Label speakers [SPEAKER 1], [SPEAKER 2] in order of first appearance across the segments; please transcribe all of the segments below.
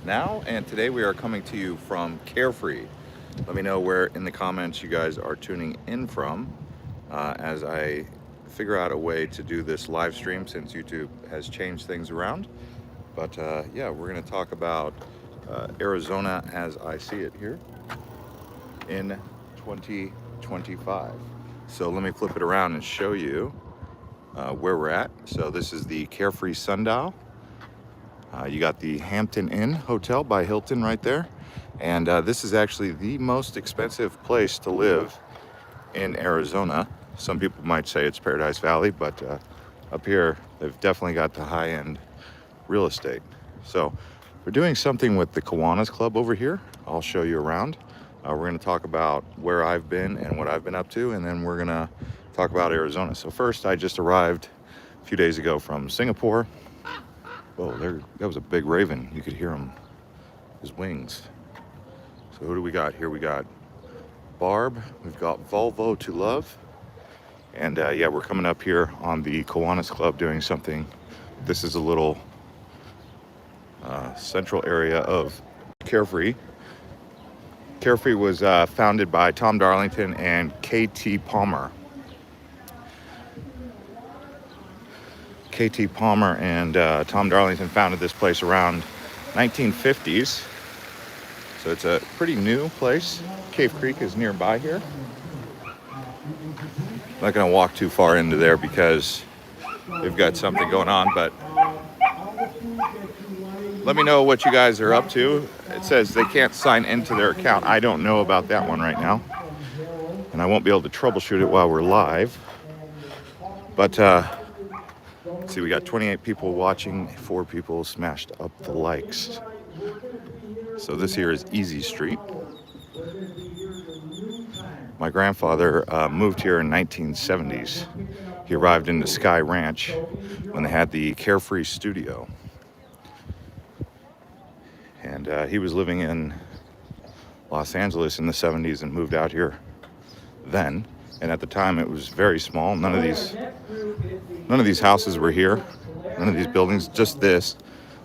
[SPEAKER 1] now, and today we are coming to you from Carefree. Let me know where in the comments you guys are tuning in from as I figure out a way to do this live stream since YouTube has changed things around. But yeah, we're going to talk about Arizona as I see it here in 2025. So let me flip it around and show you where we're at. So this is the Carefree Sundial. You got the Hampton Inn Hotel by Hilton right there. And this is actually the most expensive place to live in Arizona. Some people might say it's Paradise Valley, but up here, they've definitely got the high-end real estate. So we're doing something with the Kiwanis Club over here. I'll show you around. We're gonna talk about where I've been and what I've been up to, and then we're gonna talk about Arizona. So first, I just arrived a few days ago from Singapore. Oh, that was a big raven. You could hear him, his wings. So who do we got here? We got Barb, we've got Volvo to Love. And yeah, we're coming up here on the Kiwanis Club doing something. This is a little central area of Carefree. Carefree was founded by Tom Darlington and K.T. Palmer. K.T. Palmer and Tom Darlington founded this place around 1950s. So it's a pretty new place. Cave Creek is nearby here. I'm not gonna walk too far into there because they've got something going on, but let me know what you guys are up to. It says they can't sign into their account. I don't know about that one right now. And I won't be able to troubleshoot it while we're live. But see, we got 28 people watching, 4 people smashed up the likes. So this here is Easy Street. My grandfather moved here in 1970s. He arrived into Sky Ranch when they had the Carefree studio. And he was living in Los Angeles in the 70s and moved out here then. And at the time it was very small. None of these houses were here. None of these buildings, just this.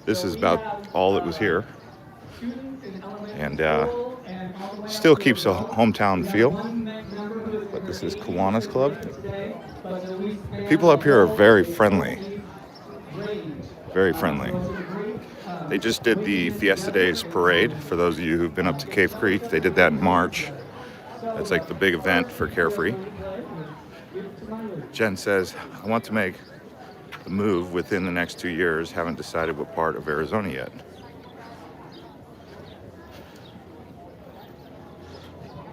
[SPEAKER 1] This is about all that was here. And still keeps a hometown feel. But this is Kiwanis Club. People up here are very friendly. Very friendly. They just did the Fiesta Days parade. For those of you who've been up to Cave Creek, they did that in March. That's like the big event for Carefree. Jen says, I want to make the move within the next 2 years. Haven't decided what part of Arizona yet.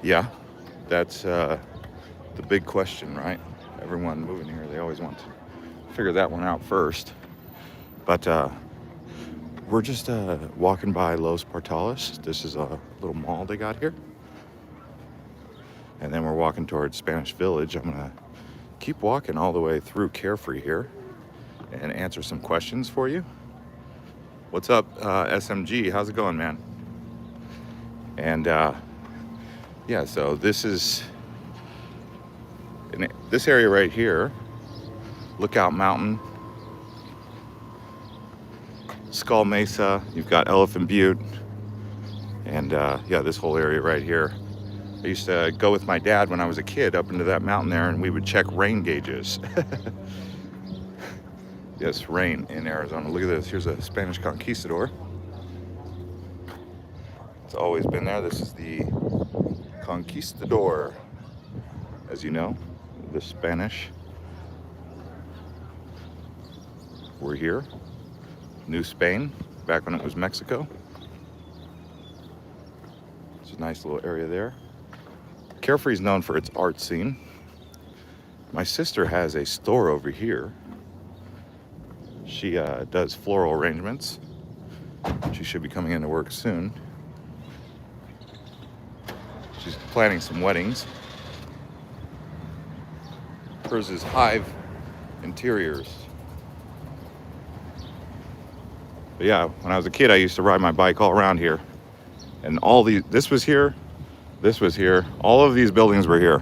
[SPEAKER 1] Yeah, that's the big question, right? Everyone moving here, they always want to figure that one out first. But we're just walking by Los Portales. This is a little mall they got here. And then we're walking towards Spanish Village. I'm gonna keep walking all the way through Carefree here and answer some questions for you. What's up, SMG? How's it going, man? And yeah, so this is in this area right here. Lookout Mountain, Skull Mesa, you've got Elephant Butte, and yeah, this whole area right here. I used to go with my dad when I was a kid up into that mountain there, and we would check rain gauges. Yes, rain in Arizona. Look at this. Here's a Spanish Conquistador. It's always been there. This is the Conquistador, as you know, the Spanish. We're here. New Spain, back when it was Mexico. It's a nice little area there. Carefree is known for its art scene. My sister has a store over here. She does floral arrangements. She should be coming into work soon. She's planning some weddings. Hers is Hive Interiors. But yeah, when I was a kid, I used to ride my bike all around here. And all these, this was here, all of these buildings were here.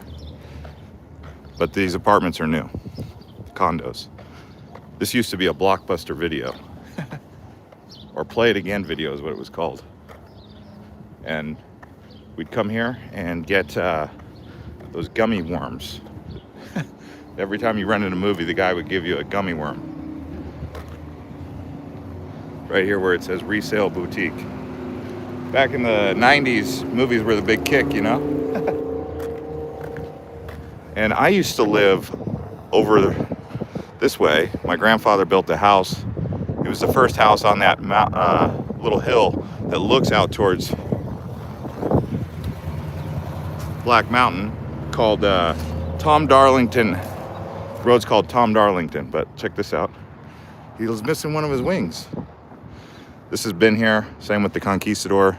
[SPEAKER 1] But these apartments are new, condos. This used to be a Blockbuster Video. or Play It Again video is what it was called. And we'd come here and get those gummy worms. Every time you rented a movie, the guy would give you a gummy worm. Right here where it says Resale Boutique. Back in the 90s, movies were the big kick, you know? And I used to live over this way. My grandfather built a house. It was the first house on that little hill that looks out towards Black Mountain, called Tom Darlington. The road's called Tom Darlington, but check this out. He was missing one of his wings. This has been here, same with the Conquistador,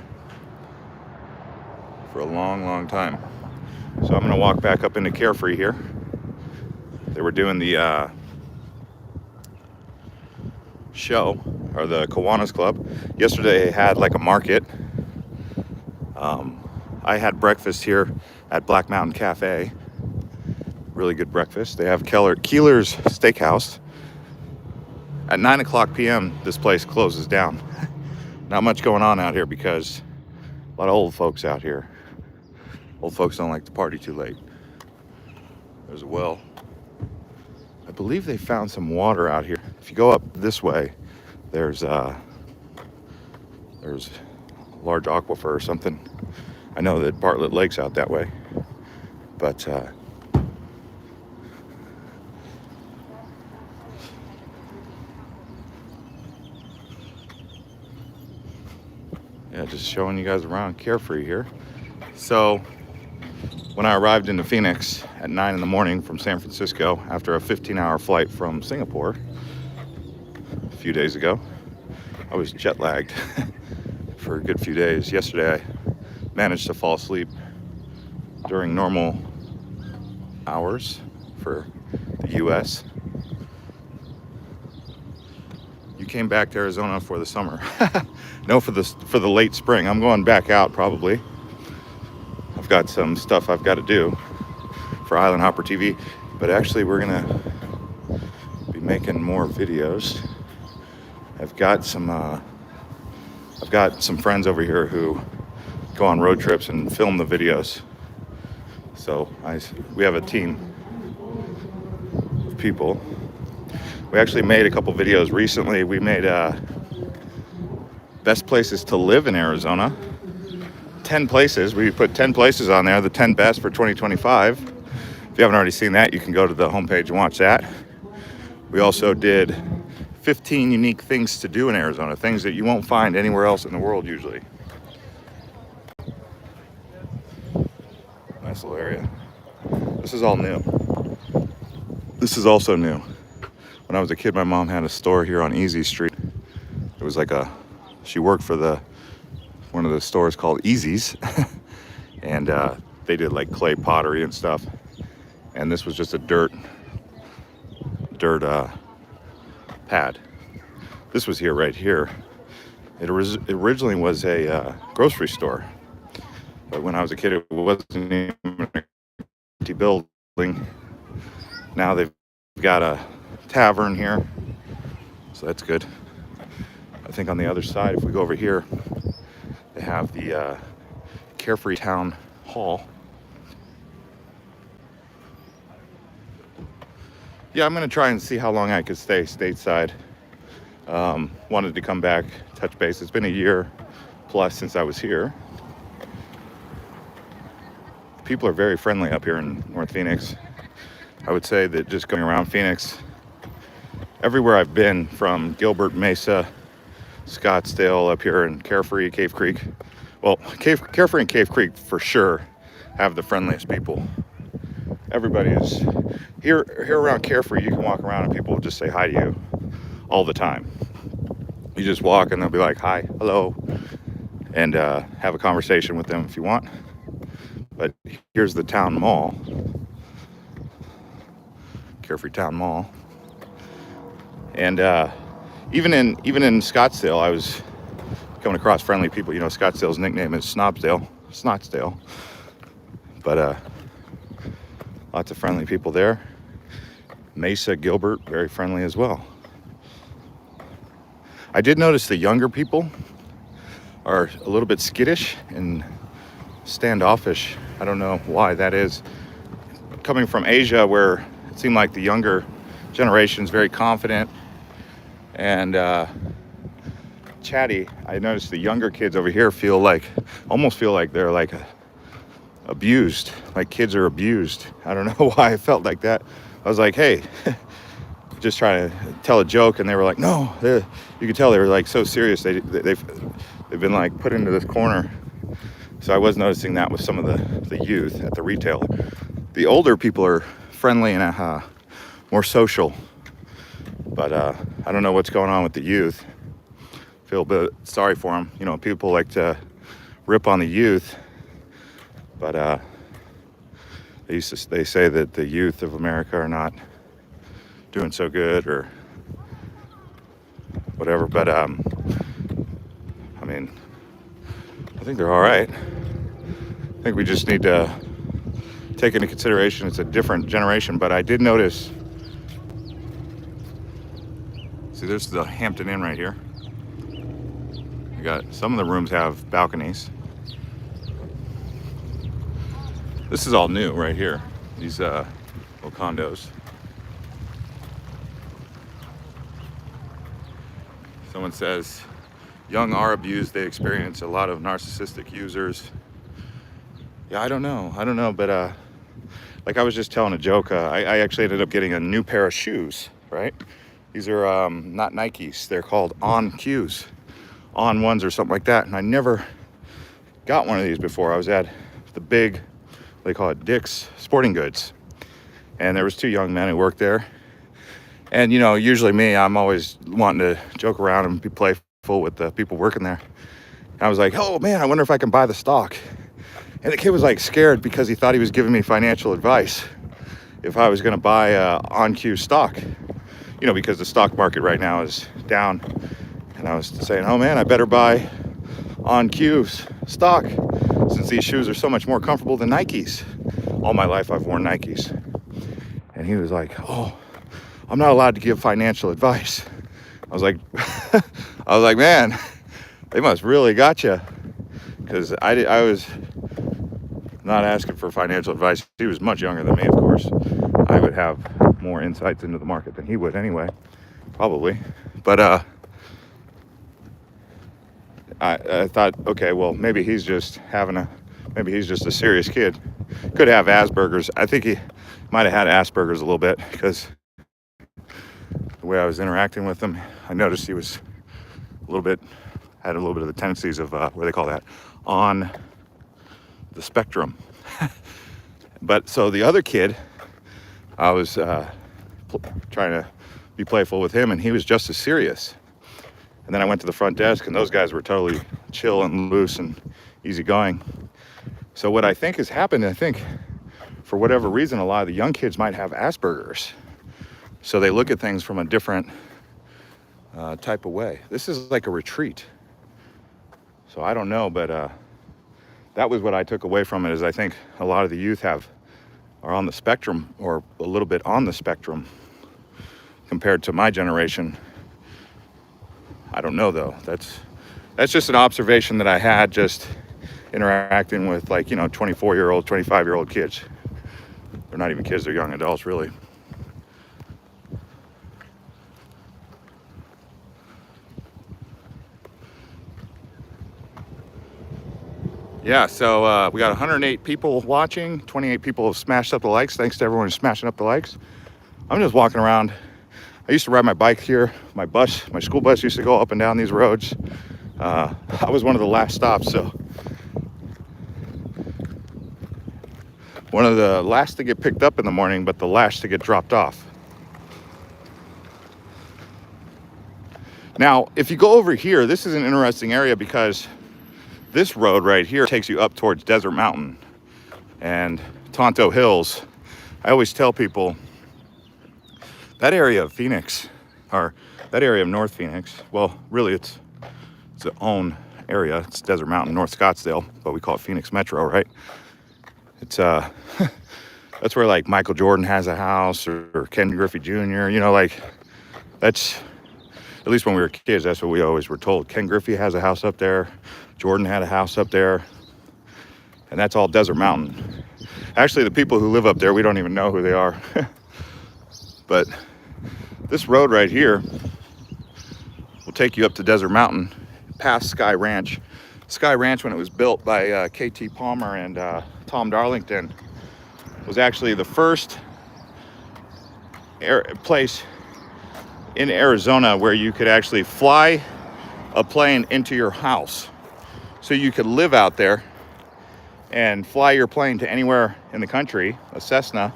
[SPEAKER 1] for a long, long time. So I'm gonna walk back up into Carefree here. They were doing the show, or the Kiwanis Club. Yesterday they had like a market. I had breakfast here at Black Mountain Cafe. Really good breakfast. They have Keeler's Steakhouse. At 9 o'clock p.m. this place closes down. Not much going on out here because a lot of old folks out here. Old folks don't like to party too late. There's a well. I believe they found some water out here. If you go up this way, there's a large aquifer or something. I know that Bartlett Lake's out that way, but yeah, just showing you guys around Carefree here. So when I arrived into Phoenix at 9 in the morning from San Francisco after a 15-hour flight from Singapore a few days ago, I was jet lagged for a good few days. Yesterday I managed to fall asleep during normal hours for the US. You came back to Arizona for the summer. No, for the late spring. I'm going back out probably. I've got some stuff I've got to do for Island Hopper TV, but actually we're gonna be making more videos. I've got some friends over here who go on road trips and film the videos. So we have a team of people. We actually made a couple videos recently. We made best places to live in Arizona. 10 places. We put 10 places on there, the 10 best for 2025. If you haven't already seen that, you can go to the homepage and watch that. We also did 15 unique things to do in Arizona, things that you won't find anywhere else in the world usually. Nice little area. This is all new. This is also new. When I was a kid, my mom had a store here on Easy Street. It was like she worked for one of the stores called Easy's. And they did like clay pottery and stuff. And this was just a dirt pad. This was here, right here. It originally was a grocery store. But when I was a kid, it wasn't even an empty building. Now they've got a tavern here, so that's good. I think on the other side, if we go over here, they have the Carefree Town Hall. Yeah, I'm gonna try and see how long I could stay stateside. Wanted to come back, touch base. It's been a year plus since I was here. People are very friendly up here in North Phoenix. I would say that just going around Phoenix, everywhere I've been, from Gilbert, Mesa, Scottsdale, up here in Carefree, Cave Creek. Well, Carefree and Cave Creek for sure have the friendliest people. Everybody is here around Carefree. You can walk around and people will just say hi to you all the time. You just walk and they'll be like, hi, hello, and have a conversation with them if you want. But here's the town mall, Carefree Town Mall. And even in Scottsdale, I was coming across friendly people. You know, Scottsdale's nickname is Snotsdale. But lots of friendly people there. Mesa, Gilbert, very friendly as well. I did notice the younger people are a little bit skittish and standoffish. I don't know why that is. Coming from Asia, where it seemed like the younger generation is very confident and chatty, I noticed the younger kids over here almost feel like they're like abused, like kids are abused. I don't know why I felt like that. I was like, hey, just trying to tell a joke, and they were like, no. You could tell they were like so serious. They've been like put into this corner. So I was noticing that with some of the youth at the retailer. The older people are friendly and more social, but I don't know what's going on with the youth. Feel a bit sorry for them. You know, people like to rip on the youth, but they say that the youth of America are not doing so good or whatever. But I mean, I think they're all right. I think we just need to take into consideration it's a different generation. But I did notice, see, there's the Hampton Inn right here. You got some of the rooms have balconies. This is all new right here, these little condos. Someone says young are abused. They experience a lot of narcissistic users. Yeah, I don't know, but like I was just telling a joke, I actually ended up getting a new pair of shoes, right? These are not Nikes, they're called On Qs, On Ones or something like that, and I never got one of these before. I was at the big, they call it Dick's Sporting Goods, and there was two young men who worked there. And you know, usually me, I'm always wanting to joke around and be playful with the people working there. I was like, oh man, I wonder if I can buy the stock. And the kid was like scared because he thought he was giving me financial advice if I was going to buy On Q stock, you know, because the stock market right now is down. And I was saying, oh man, I better buy On Q's stock since these shoes are so much more comfortable than Nikes. All my life I've worn Nikes. And he was like, oh, I'm not allowed to give financial advice. I was like, man, they must really got you. Because I was not asking for financial advice. He was much younger than me, of course. I would have more insights into the market than he would anyway, probably. But I thought, okay, well, maybe he's just a serious kid. Could have Asperger's. I think he might have had Asperger's a little bit, because the way I was interacting with him, I noticed he was had a little bit of the tendencies of what do they call that, on the spectrum. But so the other kid, I was trying to be playful with him, and he was just as serious. And then I went to the front desk, and those guys were totally chill and loose and easygoing. So what I think has happened, I think for whatever reason, a lot of the young kids might have Asperger's. So they look at things from a different type of way. This is like a retreat. So I don't know, but that was what I took away from it, is I think a lot of the youth are on the spectrum, or a little bit on the spectrum compared to my generation. I don't know though. That's just an observation that I had just interacting with, like, you know, 24-year-old, 25-year-old kids. They're not even kids, they're young adults, really. Yeah, so we got 108 people watching. 28 people have smashed up the likes. Thanks to everyone who's smashing up the likes. I'm just walking around. I used to ride my bike here. My school bus used to go up and down these roads. I was one of the last stops, so one of the last to get picked up in the morning, but the last to get dropped off. Now, if you go over here, this is an interesting area, because this road right here takes you up towards Desert Mountain and Tonto Hills. I always tell people that area of Phoenix, or that area of North Phoenix, well, really it's its own area. It's Desert Mountain, North Scottsdale, but we call it Phoenix Metro, right? It's that's where like Michael Jordan has a house, or Ken Griffey Jr., you know, like that's At least when we were kids, that's what we always were told. Ken Griffey has a house up there. Jordan had a house up there. And that's all Desert Mountain. Actually, the people who live up there, we don't even know who they are. But this road right here will take you up to Desert Mountain, past Sky Ranch. Sky Ranch, when it was built by K.T. Palmer and Tom Darlington, was actually the first place in Arizona where you could actually fly a plane into your house. So you could live out there and fly your plane to anywhere in the country, a Cessna,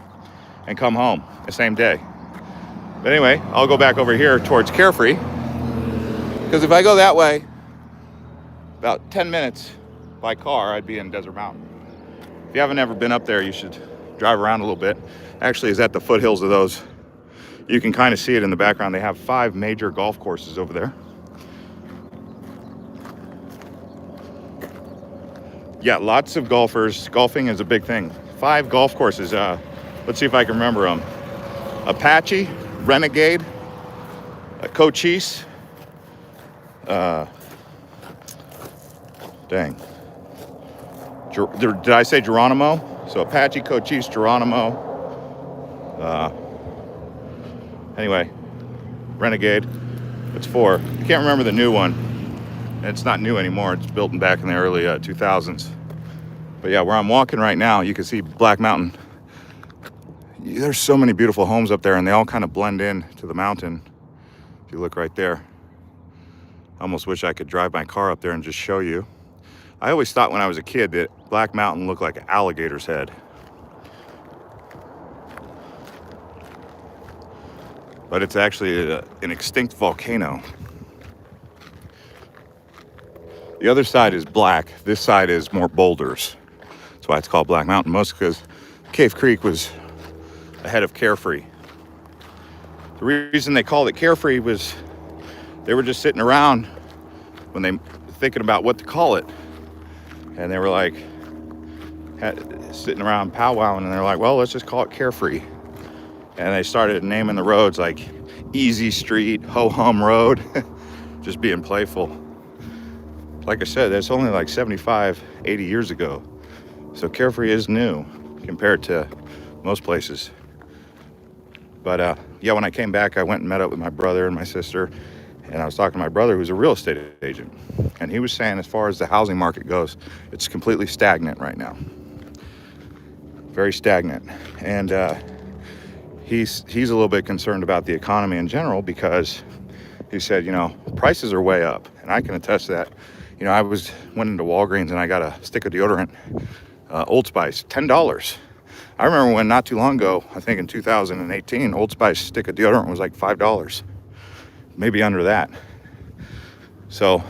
[SPEAKER 1] and come home the same day. But anyway, I'll go back over here towards Carefree, because if I go that way, about 10 minutes by car, I'd be in Desert Mountain. If you haven't ever been up there, you should drive around a little bit. Actually, it's at the foothills of those. You can kind of see it in the background. They have 5 major golf courses over there. Yeah, lots of golfers. Golfing is a big thing. 5 golf courses. Let's see if I can remember them. Apache, Renegade, Cochise. Dang. Did I say Geronimo? So Apache, Cochise, Geronimo. Anyway, Renegade. It's 4. I can't remember the new one. It's not new anymore. It's built back in the early 2000s. But yeah, where I'm walking right now, you can see Black Mountain. There's so many beautiful homes up there, and they all kind of blend in to the mountain. If you look right there. I almost wish I could drive my car up there and just show you. I always thought when I was a kid that Black Mountain looked like an alligator's head. But it's actually an extinct volcano. The other side is black. This side is more boulders. That's why it's called Black Mountain, most because Cave Creek was ahead of Carefree. The reason they called it Carefree was they were just sitting around when they thinking about what to call it. And they were like, sitting around powwowing, and they're like, well, let's just call it Carefree. And they started naming the roads like Easy Street, Ho Hum Road, just being playful. Like I said, that's only like 75, 80 years ago. So Carefree is new compared to most places. But yeah, when I came back, I went and met up with my brother and my sister. And I was talking to my brother, who's a real estate agent. And he was saying, as far as the housing market goes, it's completely stagnant right now. Very stagnant. And he's a little bit concerned about the economy in general, because he said, you know, prices are way up. And I can attest to that. You know, went into Walgreens and I got a stick of deodorant, Old Spice, $10. I remember when not too long ago, I think in 2018, Old Spice stick of deodorant was like $5, maybe under that. So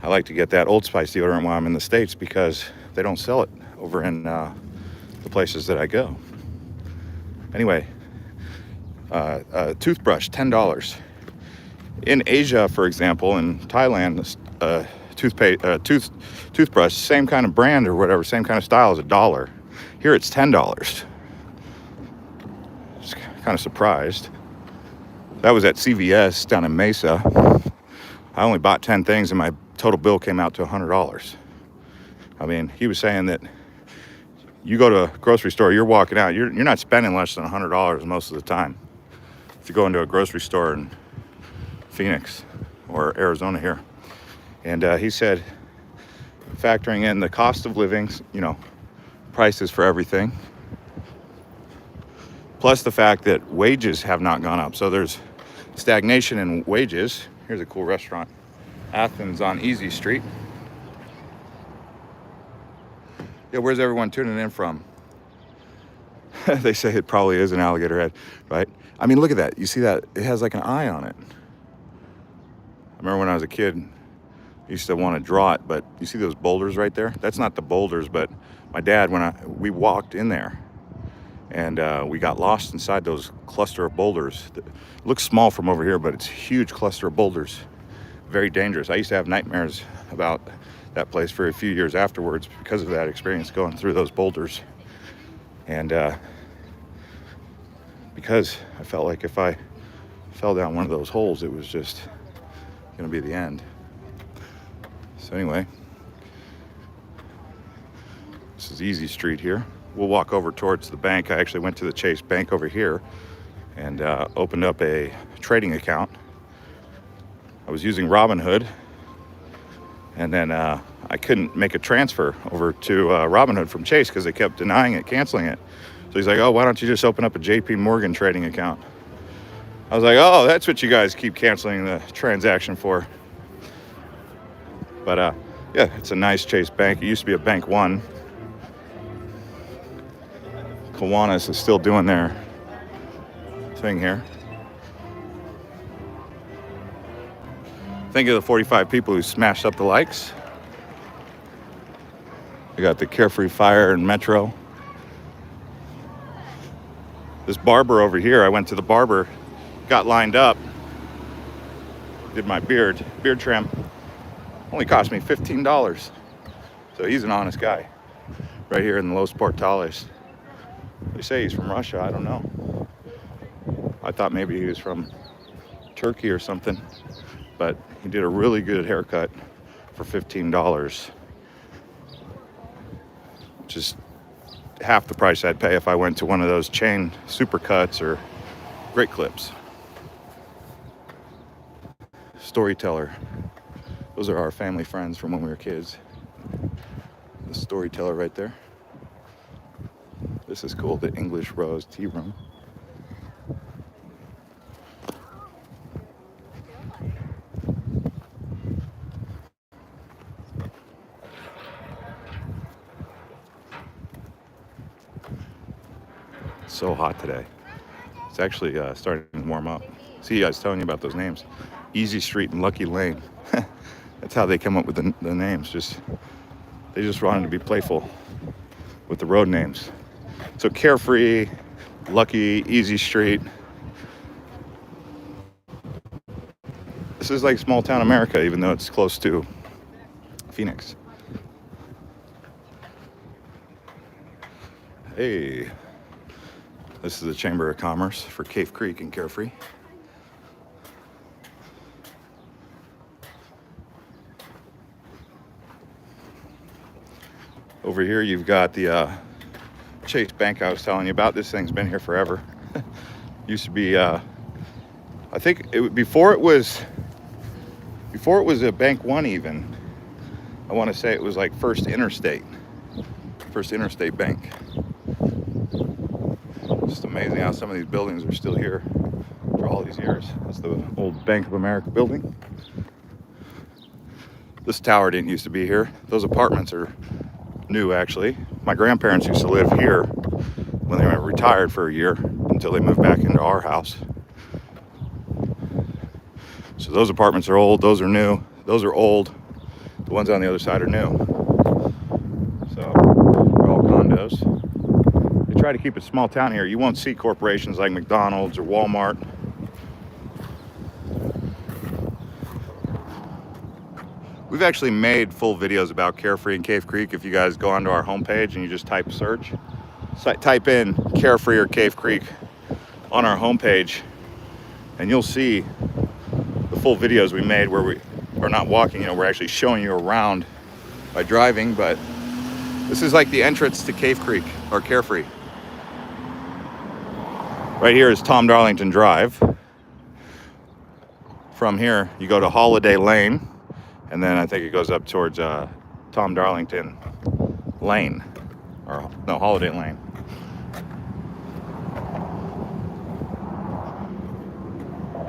[SPEAKER 1] I like to get that Old Spice deodorant while I'm in the States, because they don't sell it over in the places that I go. Anyway, toothbrush, $10. In Asia, for example, in Thailand, toothbrush, same kind of brand or whatever, same kind of style, is $1. Here it's $10. Just kind of surprised. That was at CVS down in Mesa. I only bought 10 things and my total bill came out to $100. I mean, he was saying that you go to a grocery store, you're walking out, you're not spending less than $100 most of the time. If you go into a grocery store in Phoenix or Arizona here. And he said, factoring in the cost of living, you know, prices for everything, plus the fact that wages have not gone up. So there's stagnation in wages. Here's a cool restaurant, Athens on Easy Street. Yeah, where's everyone tuning in from? They say it probably is an alligator head, right? I mean, look at that. You see that? It has like an eye on it. I remember when I was a kid, I used to want to draw it, but you see those boulders right there? That's not the boulders, but my dad, we walked in there, and we got lost inside those cluster of boulders. It looks small from over here, but it's a huge cluster of boulders. Very dangerous. I used to have nightmares about that place for a few years afterwards because of that experience going through those boulders. And because I felt like if I fell down one of those holes, it was just gonna be the end. So anyway, this is Easy Street here. We'll walk over towards the bank. I actually went to the Chase Bank over here and opened up a trading account. I was using Robinhood, and then I couldn't make a transfer over to Robinhood from Chase because they kept denying it, canceling it. So he's like, oh, why don't you just open up a JP Morgan trading account? I was like, oh, that's what you guys keep canceling the transaction for. But yeah, it's a nice Chase Bank. It used to be a Bank One. Kiwanis is still doing their thing here. Think of the 45 people who smashed up the likes. We got the Carefree Fire and Metro. This barber over here, I went to the barber, got lined up, did my beard trim. Only cost me $15. So he's an honest guy. Right here in the Los Portales. They say he's from Russia, I don't know. I thought maybe he was from Turkey or something. But he did a really good haircut for $15. Which is half the price I'd pay if I went to one of those chain supercuts or Great Clips. Storyteller. Those are our family friends from when we were kids. The Storyteller right there. This is cool, the English Rose Tea Room. It's so hot today. It's actually starting to warm up. See, I was telling you about those names. Easy Street and Lucky Lane. That's how they come up with the names. They just wanted to be playful with the road names. So Carefree, Lucky, Easy Street. This is like small town America, even though it's close to Phoenix. Hey, this is the Chamber of Commerce for Cave Creek and Carefree. Over here, you've got the Chase Bank I was telling you about. This thing's been here forever. Used to be, I think before it was a Bank One even. I want to say it was like First Interstate Bank. Just amazing how some of these buildings are still here for all these years. That's the old Bank of America building. This tower didn't used to be here. Those apartments are new, actually. My grandparents used to live here when they were retired for a year until they moved back into our house. So those apartments are old, those are new, those are old. The ones on the other side are new. So they're all condos. They try to keep it small town here. You won't see corporations like McDonald's or Walmart. We've actually made full videos about Carefree and Cave Creek. If you guys go onto our homepage and you just type in Carefree or Cave Creek on our homepage, and you'll see the full videos we made where we are not walking, we're actually showing you around by driving. But this is like the entrance to Cave Creek or Carefree. Right here is Tom Darlington Drive. From here, you go to Holiday Lane. And then I think it goes up towards Tom Darlington Lane, or no, Holiday Lane.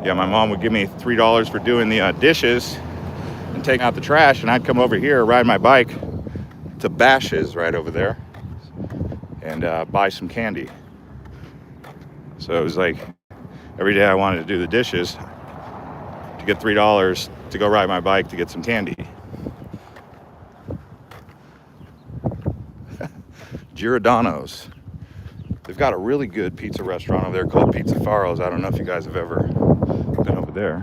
[SPEAKER 1] Yeah, my mom would give me $3 for doing the dishes and taking out the trash, and I'd come over here, ride my bike to Bash's right over there, and buy some candy. So it was like every day I wanted to do the dishes to get $3 to go ride my bike to get some candy. Giordano's. They've got a really good pizza restaurant over there called Pizza Faro's. I don't know if you guys have ever been over there.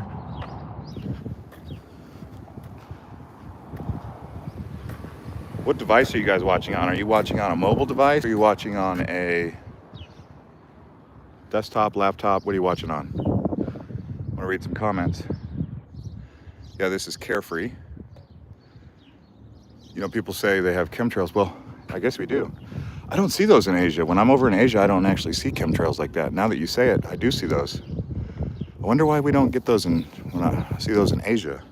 [SPEAKER 1] What device are you guys watching on? Are you watching on a mobile device? Or are you watching on a desktop, laptop? What are you watching on? want to read some comments. Yeah, this is Carefree. You know, people say they have chemtrails. Well, I guess we do. I don't see those in Asia. When I'm over in Asia, I don't actually see chemtrails like that. Now that you say it, I do see those. I wonder why we don't get those when I see those in Asia.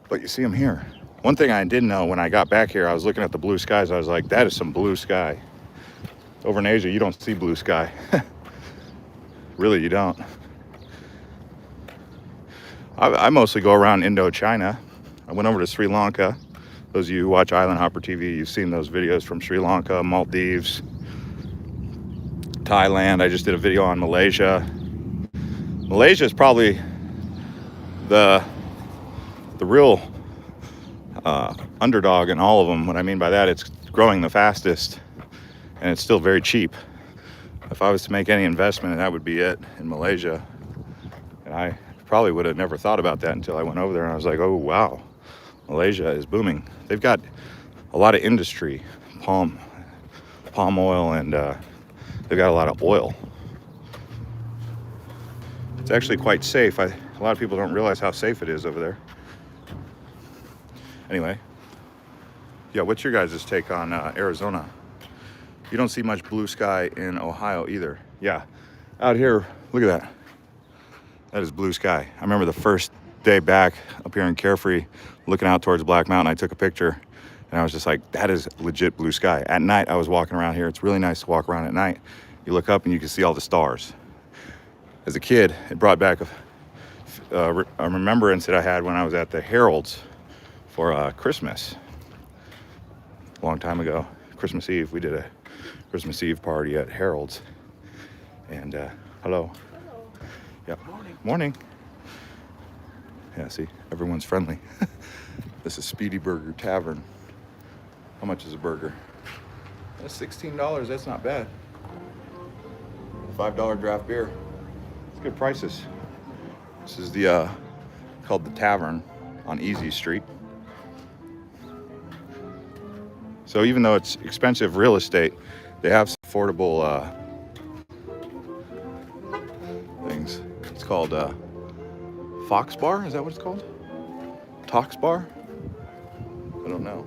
[SPEAKER 1] But you see them here. One thing I didn't know when I got back here, I was looking at the blue skies. I was like, that is some blue sky. Over in Asia, you don't see blue sky. Really, you don't. I mostly go around Indochina. I went over to Sri Lanka. Those of you who watch Island Hopper TV, you've seen those videos from Sri Lanka, Maldives, Thailand. I just did a video on Malaysia. Malaysia is probably the real underdog in all of them. What I mean by that, it's growing the fastest and it's still very cheap. If I was to make any investment, that would be it in Malaysia. And I probably would have never thought about that until I went over there and I was like, oh wow, Malaysia is booming. They've got a lot of industry, palm oil, and they've got a lot of oil. It's actually quite safe. A lot of people don't realize how safe it is over there. Anyway, yeah, what's your guys' take on Arizona? You don't see much blue sky in Ohio either. Yeah, out here, look at that. That is blue sky. I remember the first day back up here in Carefree, looking out towards Black Mountain, I took a picture and I was just like, that is legit blue sky. At night, I was walking around here. It's really nice to walk around at night. You look up and you can see all the stars. As a kid, it brought back a remembrance that I had when I was at the Heralds for Christmas. A long time ago, Christmas Eve, we did a Christmas Eve party at Heralds. And hello. Yeah. Morning. Morning. Yeah, see, everyone's friendly. This is Speedy Burger Tavern. How much is a burger? That's $16. That's not bad. $5 draft beer. It's good prices. This is the called the Tavern on Easy Street. So even though it's expensive real estate, they have some affordable things. It's called Fox Bar. Is that what it's called? Tox Bar? I don't know.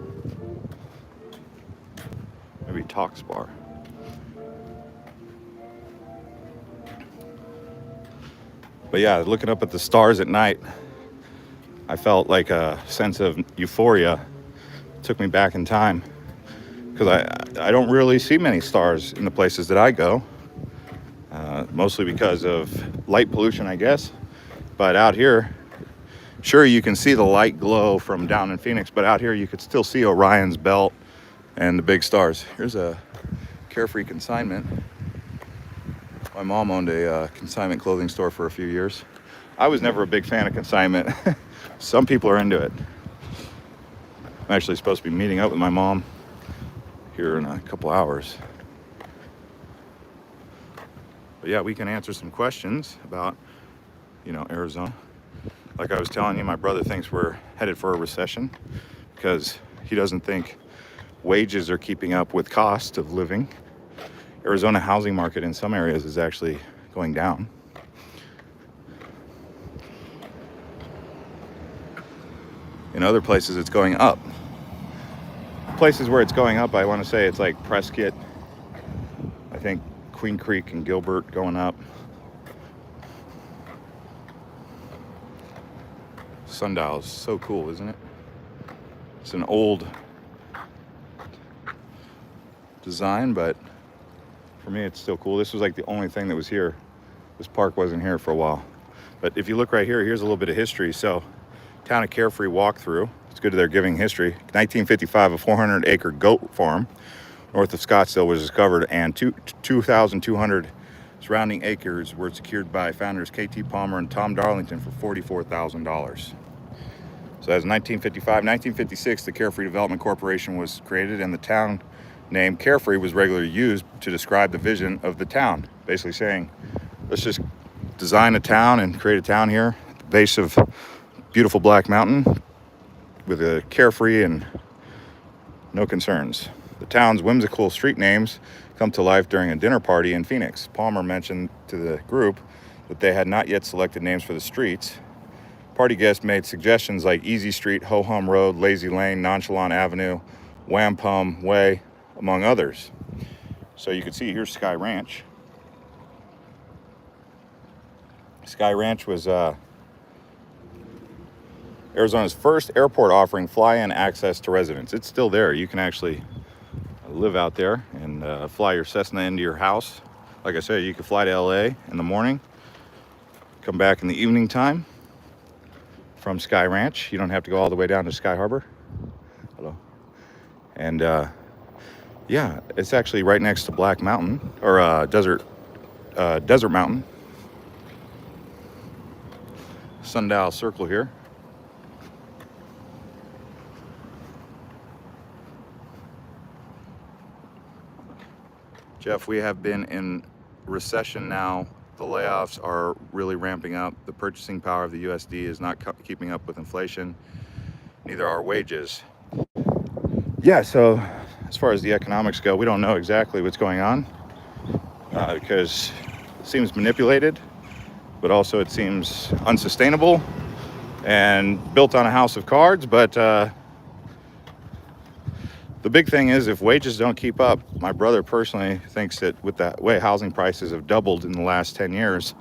[SPEAKER 1] Maybe Tox Bar. But yeah, looking up at the stars at night, I felt like a sense of euphoria. It took me back in time. Because I don't really see many stars in the places that I go. Mostly because of light pollution, I guess. But out here, sure, you can see the light glow from down in Phoenix, but out here you could still see Orion's belt and the big stars. Here's a Carefree consignment. My mom owned a consignment clothing store for a few years. I was never a big fan of consignment. Some people are into it. I'm actually supposed to be meeting up with my mom here in a couple hours. But yeah, we can answer some questions about, you know, Arizona. Like I was telling you, my brother thinks we're headed for a recession because he doesn't think wages are keeping up with cost of living. Arizona housing market in some areas is actually going down. In other places, it's going up. Places where it's going up, I want to say it's like Prescott, I think Queen Creek and Gilbert going up. Sundial is so cool, isn't it? It's an old design, but for me it's still cool. This was like the only thing that was here. This park wasn't here for a while. But if you look right here, here's a little bit of history. So, town of Carefree walkthrough. It's good they're giving history. 1955, a 400-acre goat farm north of Scottsdale was discovered, and 2,200 surrounding acres were secured by founders K.T. Palmer and Tom Darlington for $44,000. So that's 1955. 1956, the Carefree Development Corporation was created, and the town name Carefree was regularly used to describe the vision of the town. Basically saying, let's just design a town and create a town here at the base of beautiful Black Mountain with a carefree and no concerns. The town's whimsical street names come to life during a dinner party in Phoenix. Palmer mentioned to the group that they had not yet selected names for the streets. Party guests made suggestions like Easy Street, Ho Hum Road, Lazy Lane, Nonchalant Avenue, Wampum Way, among others. So you can see here's Sky Ranch. Sky Ranch was Arizona's first airport offering fly-in access to residents. It's still there. You can actually live out there and fly your Cessna into your house. Like I said, you can fly to LA in the morning, come back in the evening time from Sky Ranch. You don't have to go all the way down to Sky Harbor. Hello. And yeah, it's actually right next to Black Mountain, or Desert Mountain. Sundial Circle here. Jeff, we have been in recession now. The layoffs are really ramping up. The purchasing power of the USD is not keeping up with inflation. Neither are wages. Yeah, so as far as the economics go, we don't know exactly what's going on because it seems manipulated, but also it seems unsustainable and built on a house of cards. But the big thing is, if wages don't keep up, my brother personally thinks that with the way housing prices have doubled in the last 10 years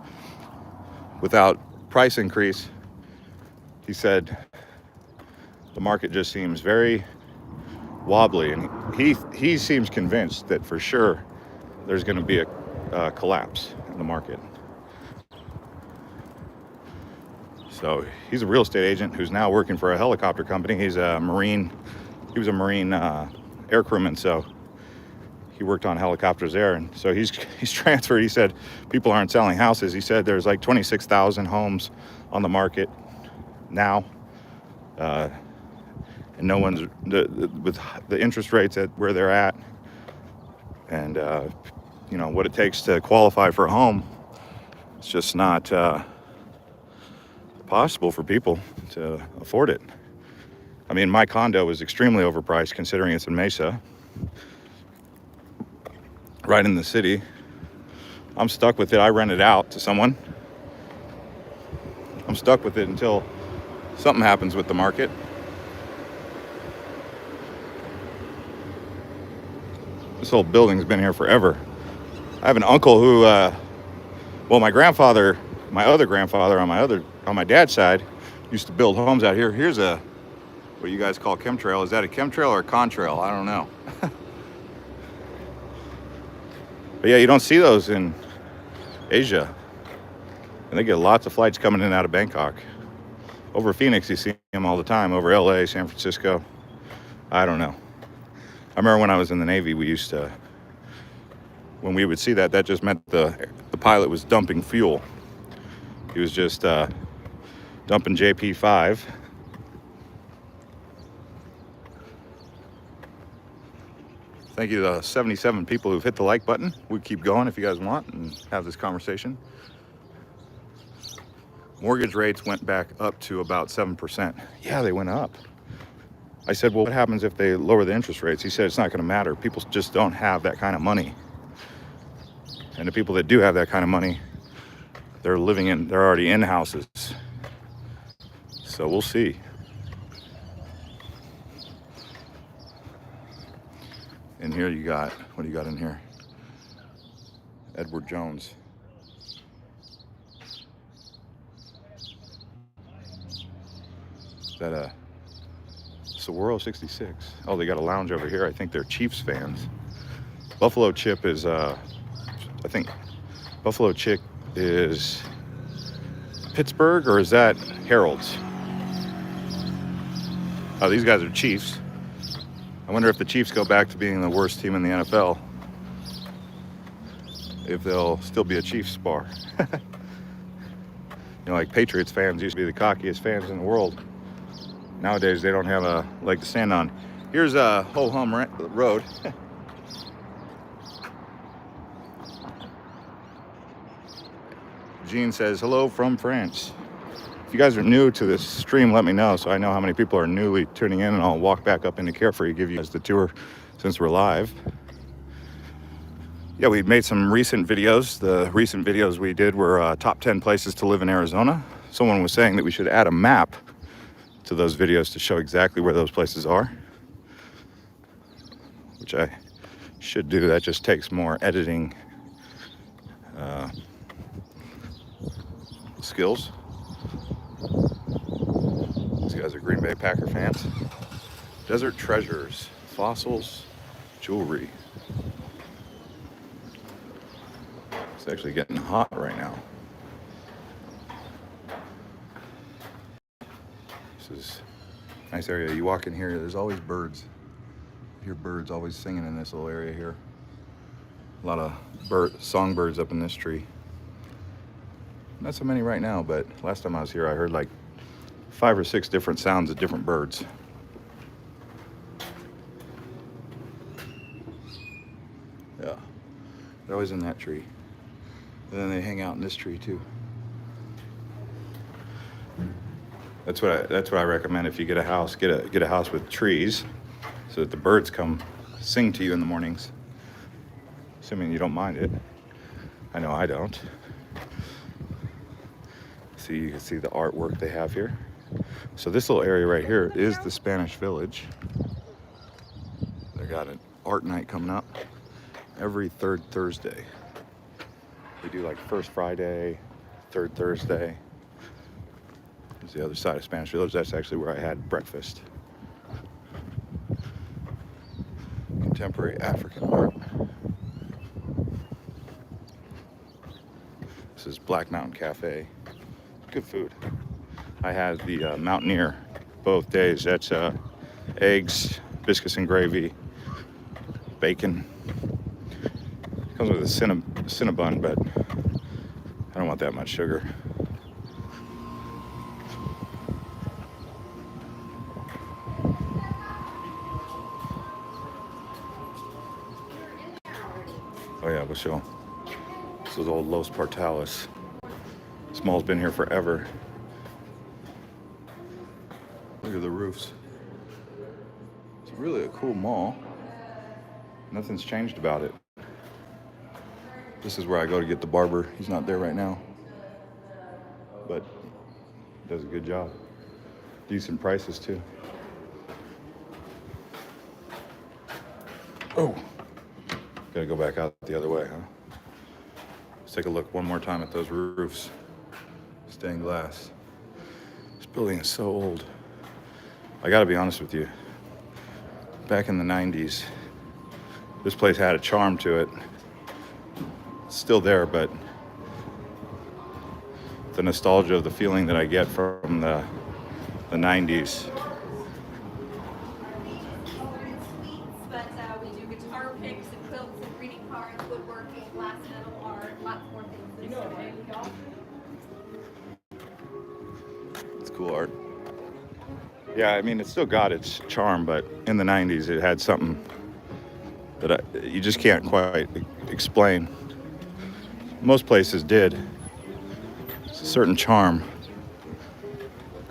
[SPEAKER 1] without price increase, he said the market just seems very wobbly, and he seems convinced that for sure there's going to be a collapse in the market. So he's a real estate agent who's now working for a helicopter company. He was a Marine air crewman, so he worked on helicopters there, and so he's transferred. He said people aren't selling houses. He said there's like 26,000 homes on the market now, and no one's with the interest rates at where they're at, and you know what it takes to qualify for a home. It's just not possible for people to afford it. I mean, my condo is extremely overpriced considering it's in Mesa, right in the city. I'm stuck with it. I rent it out to someone. I'm stuck with it until something happens with the market. This whole building's been here forever. I have an uncle who, well, my other grandfather on my dad's side used to build homes out here. Here's what you guys call chemtrail. Is that a chemtrail or a contrail? I don't know. But yeah, you don't see those in Asia. And they get lots of flights coming in and out of Bangkok. Over Phoenix, you see them all the time. Over LA, San Francisco. I don't know. I remember when I was in the Navy, we used to, when we would see that just meant the pilot was dumping fuel. He was just dumping JP5. Thank you to the 77 people who've hit the like button. We keep going if you guys want and have this conversation. Mortgage rates went back up to about 7%. Yeah, they went up. I said, well, what happens if they lower the interest rates? He said, it's not going to matter. People just don't have that kind of money. And the people that do have that kind of money, they're already in houses. So we'll see. And here you got, what do you got in here? Edward Jones. Is that a Saguaro 66? Oh, they got a lounge over here. I think they're Chiefs fans. Buffalo Chip is, I think Buffalo Chick is Pittsburgh, or is that Herald's? Oh, these guys are Chiefs. I wonder if the Chiefs go back to being the worst team in the NFL, if they'll still be a Chiefs bar. You know, like Patriots fans used to be the cockiest fans in the world. Nowadays, they don't have a leg to stand on. Here's a Ho Hum Road. Gene says, hello from France. If you guys are new to this stream, let me know so I know how many people are newly tuning in, and I'll walk back up into Carefree, give you guys the tour since we're live. Yeah, we made some recent videos. The recent videos we did were top 10 places to live in Arizona. Someone was saying that we should add a map to those videos to show exactly where those places are, which I should do. That just takes more editing skills. These guys are Green Bay Packer fans. Desert treasures, fossils, jewelry. It's actually getting hot right now. This is a nice area. You walk in here, there's always birds. You hear birds always singing in this little area here. A lot of songbirds up in this tree. Not so many right now, but last time I was here, I heard like 5 or 6 different sounds of different birds. Yeah, they're always in that tree. And then they hang out in this tree too. That's what I recommend. If you get a house, get a house with trees, so that the birds come sing to you in the mornings. Assuming you don't mind it. I know I don't. See, you can see the artwork they have here. So this little area right here is the Spanish Village. They got an art night coming up every 3rd Thursday. They do like first Friday, 3rd Thursday. There's the other side of Spanish Village. That's actually where I had breakfast. Contemporary African art. This is Black Mountain Cafe. Good food. I had the Mountaineer both days. That's eggs, biscuits and gravy, bacon. Comes with a Cinnabon, but I don't want that much sugar. Oh yeah, we'll show. This is old Los Portales. This mall's been here forever. Look at the roofs. It's really a cool mall. Nothing's changed about it. This is where I go to get the barber. He's not there right now, but he does a good job. Decent prices too. Oh, gotta go back out the other way, huh? Let's take a look one more time at those roofs. Stained glass. This building is so old. I gotta be honest with you. Back in the 90s, this place had a charm to it. It's still there, but the nostalgia of the feeling that I get from the 90s.
[SPEAKER 2] But we do guitar picks and quilts and greeting cards, woodworking, glass metal art, lots more things.
[SPEAKER 1] It's cool art. Yeah, I mean, it's still got its charm, but in the 90s, it had something that you just can't quite explain. Most places did. It's a certain charm.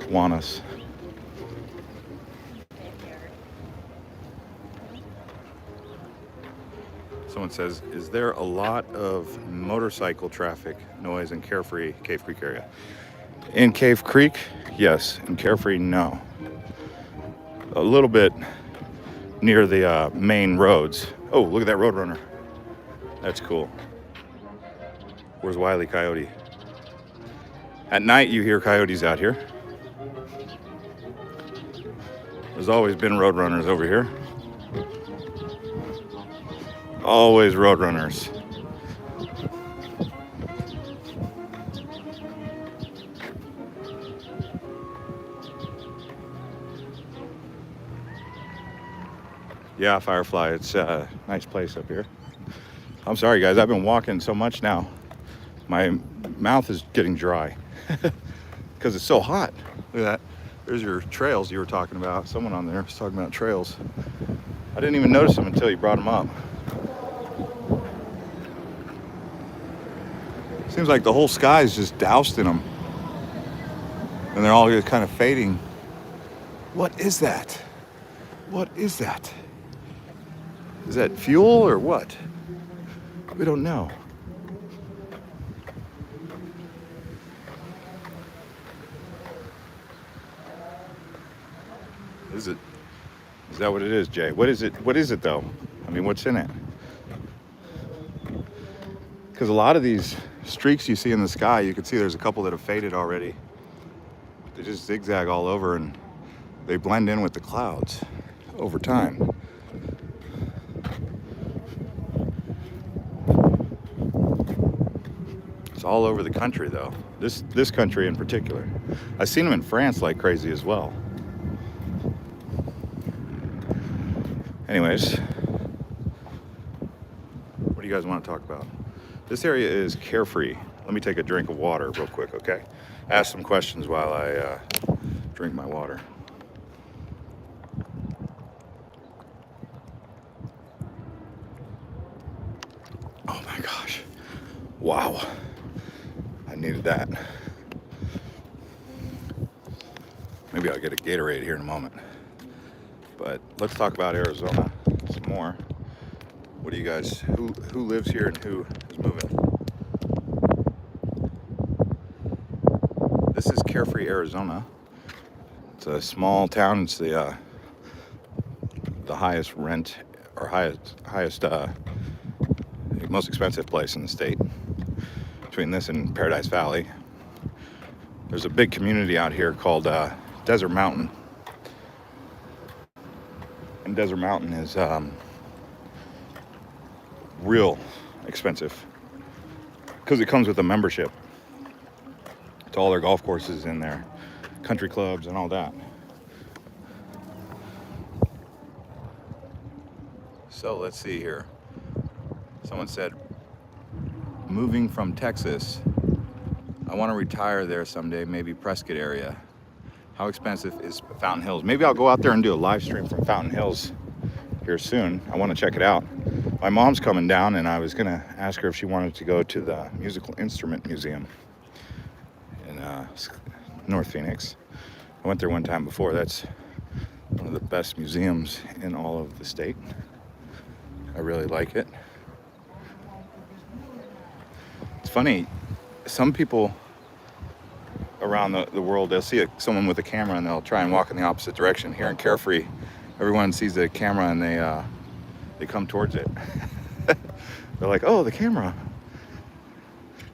[SPEAKER 1] Kiwanis. Someone says, is there a lot of motorcycle traffic noise in Carefree, Cave Creek area? In Cave Creek, yes. In Carefree, no. A little bit near the main roads. Oh, look at that Roadrunner. That's cool. Where's Wile E. Coyote? At night, you hear coyotes out here. There's always been Roadrunners over here. Always Roadrunners. Yeah, Firefly, it's a nice place up here. I'm sorry, guys, I've been walking so much now. My mouth is getting dry because it's so hot. Look at that. There's your trails you were talking about. Someone on there was talking about trails. I didn't even notice them until you brought them up. Seems like the whole sky is just doused in them. And they're all just kind of fading. What is that? What is that? Is that fuel or what? We don't know. Is that what it is, Jay? What is it? What is it though? I mean, what's in it? Because a lot of these streaks you see in the sky, you can see there's a couple that have faded already. They just zigzag all over and they blend in with the clouds over time. It's all over the country though. This country in particular. I've seen them in France like crazy as well. Anyways, what do you guys want to talk about? This area is Carefree. Let me take a drink of water real quick, okay? Ask some questions while I drink my water. Oh my gosh. Wow. I needed that. Maybe I'll get a Gatorade here in a moment. But let's talk about Arizona some more. What do you guys, who lives here and who is moving? This is Carefree, Arizona. It's a small town. It's the highest rent or highest most expensive place in the state. Between this and Paradise Valley, there's a big community out here called Desert Mountain. And Desert Mountain is real expensive because it comes with a membership to all their golf courses and their country clubs and all that. So let's see here. Someone said, moving from Texas, I want to retire there someday, maybe Prescott area. How expensive is Fountain Hills? Maybe I'll go out there and do a live stream from Fountain Hills here soon. I want to check it out. My mom's coming down and I was going to ask her if she wanted to go to the Musical Instrument Museum in North Phoenix. I went there one time before. That's one of the best museums in all of the state. I really like it. It's funny, some people around the world, they'll see someone with a camera and they'll try and walk in the opposite direction. Here in Carefree, everyone sees the camera and they come towards it. They're like, oh, the camera.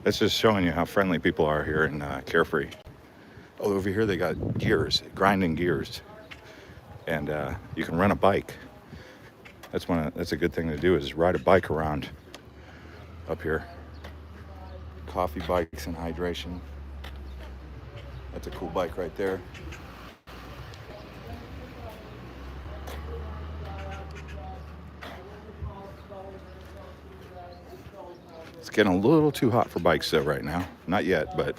[SPEAKER 1] That's just showing you how friendly people are here in Carefree. Oh, over here they got gears, grinding gears. And you can rent a bike. That's a good thing to do, is ride a bike around up here. Coffee, bikes, and hydration. That's a cool bike right there. It's getting a little too hot for bikes though right now. Not yet, but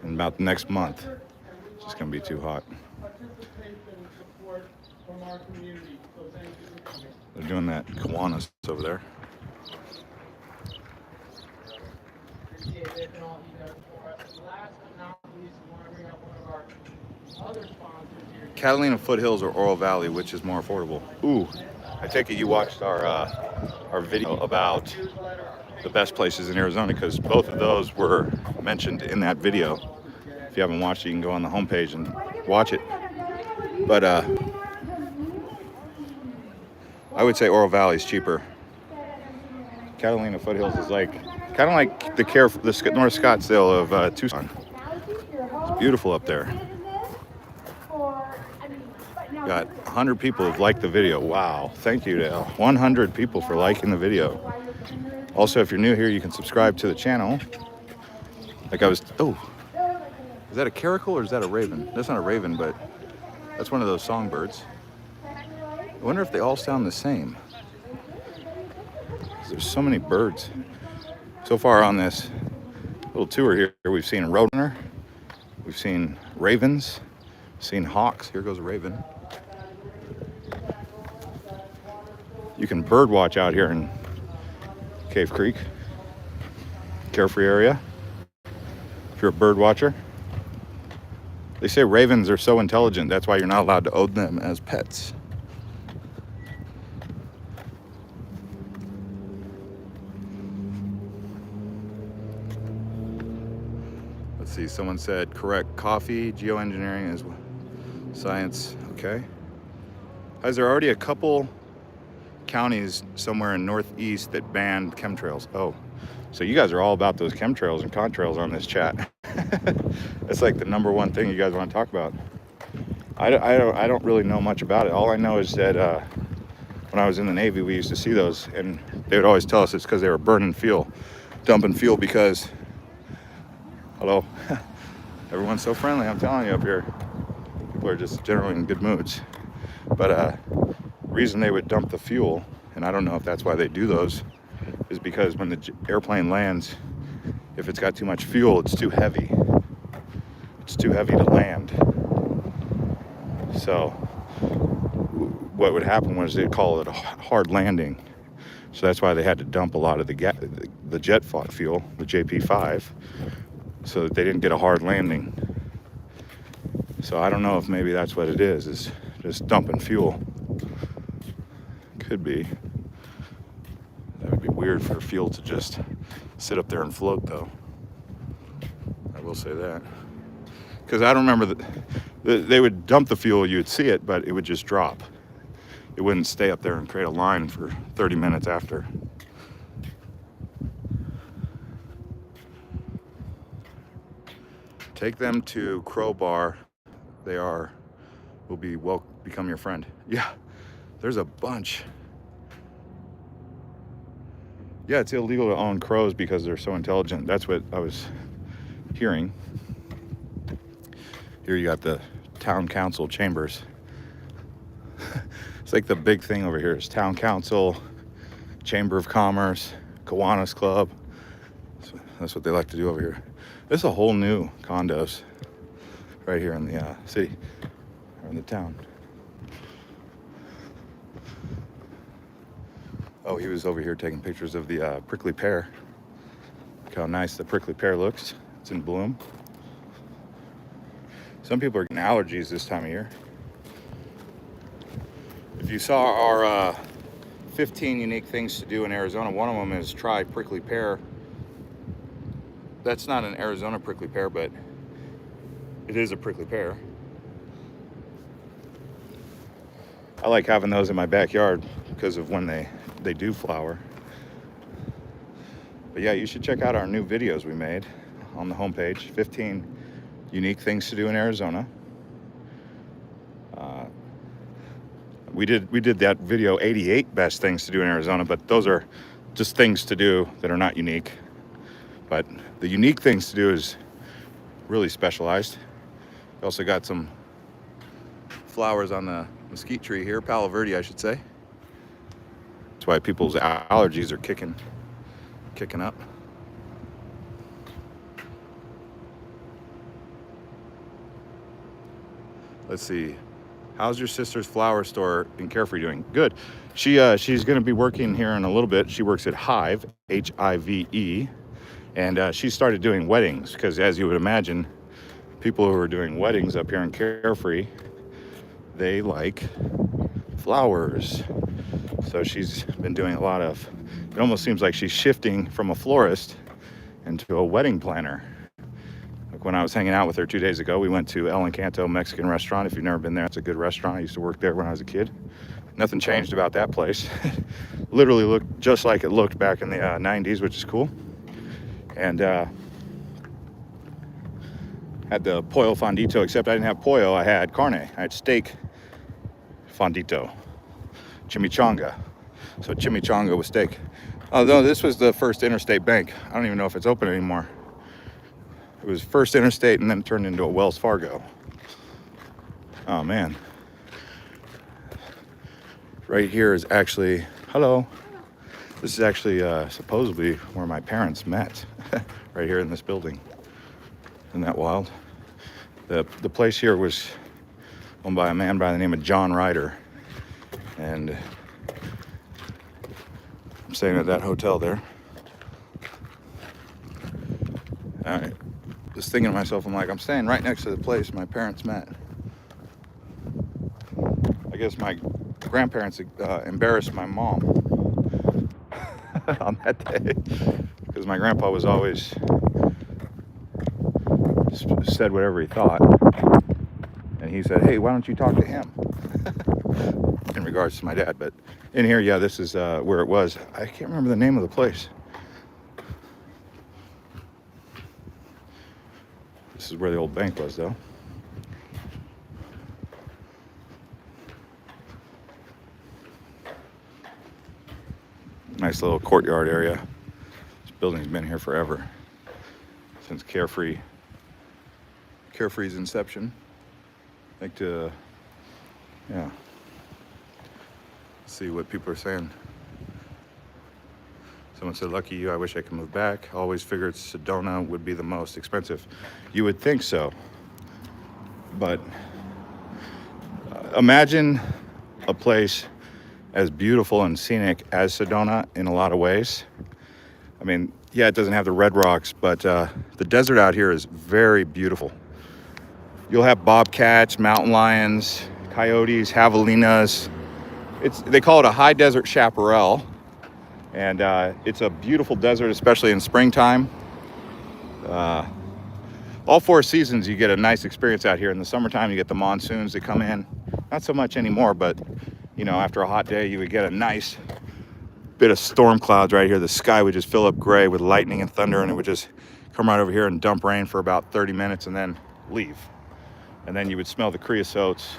[SPEAKER 1] in about the next month, it's just gonna be too hot. They're doing that Kiwanis over there. Catalina Foothills or Oro Valley, which is more affordable? Ooh, I take it you watched our video about the best places in Arizona, because both of those were mentioned in that video. If you haven't watched it, you can go on the homepage and watch it. But I would say Oro Valley is cheaper. Catalina Foothills is like kind of like the North Scottsdale of Tucson. It's beautiful up there. Got 100 people have liked the video. Wow, thank you to 100 people for liking the video. Also, if you're new here, you can subscribe to the channel. Oh, is that a caracal or is that a raven? That's not a raven, but that's one of those songbirds. I wonder if they all sound the same. There's so many birds. So far on this little tour here, we've seen a roadrunner, we've seen ravens, seen hawks. Here goes a raven. You can bird watch out here in Cave Creek, Carefree area, if you're a bird watcher. They say ravens are so intelligent, that's why you're not allowed to own them as pets. see, someone said correct, coffee, geoengineering is science. Okay. Guys, there are already a couple counties somewhere in northeast that banned chemtrails. Oh, so you guys are all about those chemtrails and contrails on this chat. It's like the #1 thing you guys want to talk about. I don't really know much about it. All I know is that when I was in the Navy, we used to see those, and they would always tell us it's because they were burning fuel, dumping fuel because, hello, everyone's so friendly, I'm telling you up here. People are just generally in good moods. But reason they would dump the fuel, and I don't know if that's why they do those, is because when the airplane lands, if it's got too much fuel, it's too heavy. It's too heavy to land. So what would happen was they'd call it a hard landing. So that's why they had to dump a lot of the jet fuel, the JP5, so that they didn't get a hard landing. So I don't know if maybe that's what it is just dumping fuel. Could be. That would be weird for fuel to just sit up there and float, though. I will say that. Because I don't remember that they would dump the fuel, you would see it, but it would just drop. It wouldn't stay up there and create a line for 30 minutes after. Take them to Crowbar. They will become your friend. Yeah, there's a bunch. Yeah, it's illegal to own crows because they're so intelligent. That's what I was hearing. Here you got the town council chambers. It's like the big thing over here is town council, chamber of commerce, Kiwanis Club. So that's what they like to do over here. There's a whole new condos right here in the city, or in the town. Oh, he was over here taking pictures of the prickly pear. Look how nice the prickly pear looks. It's in bloom. Some people are getting allergies this time of year. If you saw our 15 unique things to do in Arizona, one of them is try prickly pear. That's not an Arizona prickly pear, but it is a prickly pear. I like having those in my backyard because of when they do flower. But yeah, you should check out our new videos we made on the homepage. 15 unique things to do in Arizona. We did that video 88 best things to do in Arizona, but those are just things to do that are not unique. But the unique things to do is really specialized. We also got some flowers on the mesquite tree here, Palo Verde, I should say. That's why people's allergies are kicking up. Let's see. How's your sister's flower store in Carefree doing? Good. She's going to be working here in a little bit. She works at Hive, Hive, and she started doing weddings because, as you would imagine, people who are doing weddings up here in Carefree, they like flowers. So she's been doing a lot of. It almost seems like she's shifting from a florist into a wedding planner. When I was hanging out with her 2 days ago, we went to El Encanto Mexican restaurant. If you've never been there, it's a good restaurant. I used to work there when I was a kid. Nothing changed about that place. Literally looked just like it looked back in the 90s, which is cool. And had the pollo fondito, except I didn't have pollo, I had carne. I had steak fondito, chimichanga. So chimichanga with steak. Although this was the First Interstate Bank. I don't even know if it's open anymore. It was First Interstate and then turned into a Wells Fargo. Oh man. Right here is actually, hello. This is actually supposedly where my parents met. Right here in this building. Isn't that wild? The place here was owned by a man by the name of John Ryder. And I'm staying at that hotel there. All right. Just thinking to myself, I'm staying right next to the place my parents met. I guess my grandparents embarrassed my mom on that day because my grandpa was always said whatever he thought. And he said, hey, why don't you talk to him? In regards to my dad. But in here, yeah, this is where it was. I can't remember the name of the place. This is where the old bank was, though. Nice little courtyard area. This building's been here forever. Since Carefree's inception. I think yeah. Let's see what people are saying. Someone said, lucky you, I wish I could move back. Always figured Sedona would be the most expensive. You would think so. But imagine a place as beautiful and scenic as Sedona in a lot of ways. I mean, yeah, it doesn't have the red rocks, but the desert out here is very beautiful. You'll have bobcats, mountain lions, coyotes, javelinas. They call it a high desert chaparral. And it's a beautiful desert, especially in springtime. All 4 seasons, you get a nice experience out here. In the summertime, you get the monsoons that come in. Not so much anymore, but you know, after a hot day, you would get a nice bit of storm clouds right here. The sky would just fill up gray with lightning and thunder, and it would just come right over here and dump rain for about 30 minutes and then leave. And then you would smell the creosotes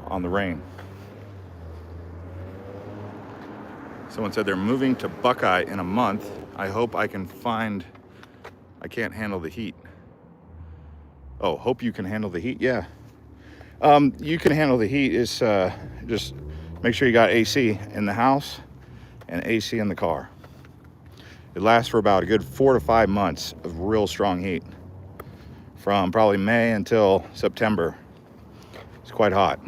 [SPEAKER 1] on the rain. Someone said they're moving to Buckeye in a month. I hope I can find, I can't handle the heat. Oh, hope you can handle the heat? Yeah. You can handle the heat. Is just make sure you got AC in the house and AC in the car. It lasts for about a good 4 to 5 months of real strong heat. From probably May until September. It's quite hot.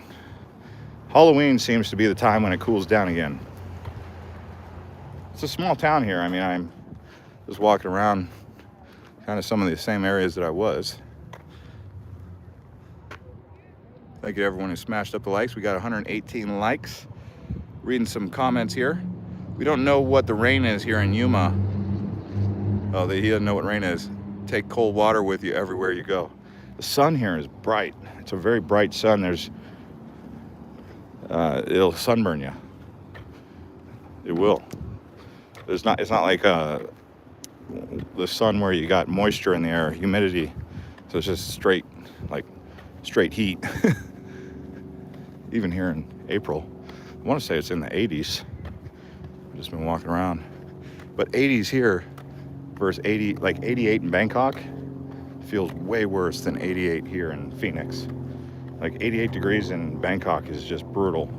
[SPEAKER 1] Halloween seems to be the time when it cools down again. It's a small town here. I mean, I'm just walking around kind of some of the same areas that I was. Thank you to everyone who smashed up the likes. We got 118 likes. Reading some comments here. We don't know what the rain is here in Yuma. Oh, he doesn't know what rain is. Take cold water with you everywhere you go. The sun here is bright. It's a very bright sun. It'll sunburn you. It will. It's not like the sun where you got moisture in the air, humidity. So it's just straight heat. Even here in April. I want to say it's in the 80s. I've just been walking around. But 80s here versus 88 in Bangkok feels way worse than 88 here in Phoenix. Like 88 degrees in Bangkok is just brutal.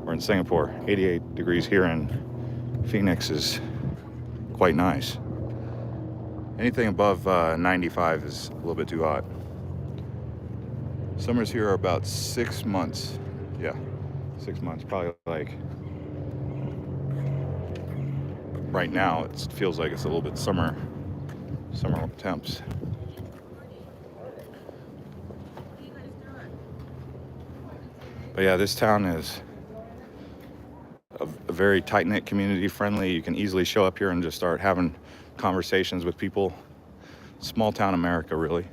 [SPEAKER 1] Or in Singapore, 88 degrees here in Phoenix is quite nice. Anything above 95 is a little bit too hot. Summers here are about 6 months. Yeah, 6 months. Probably like right now it feels like it's a little bit summer temps. But yeah, this town is a very tight-knit community, friendly. You can easily show up here and just start having conversations with people. Small town America, really.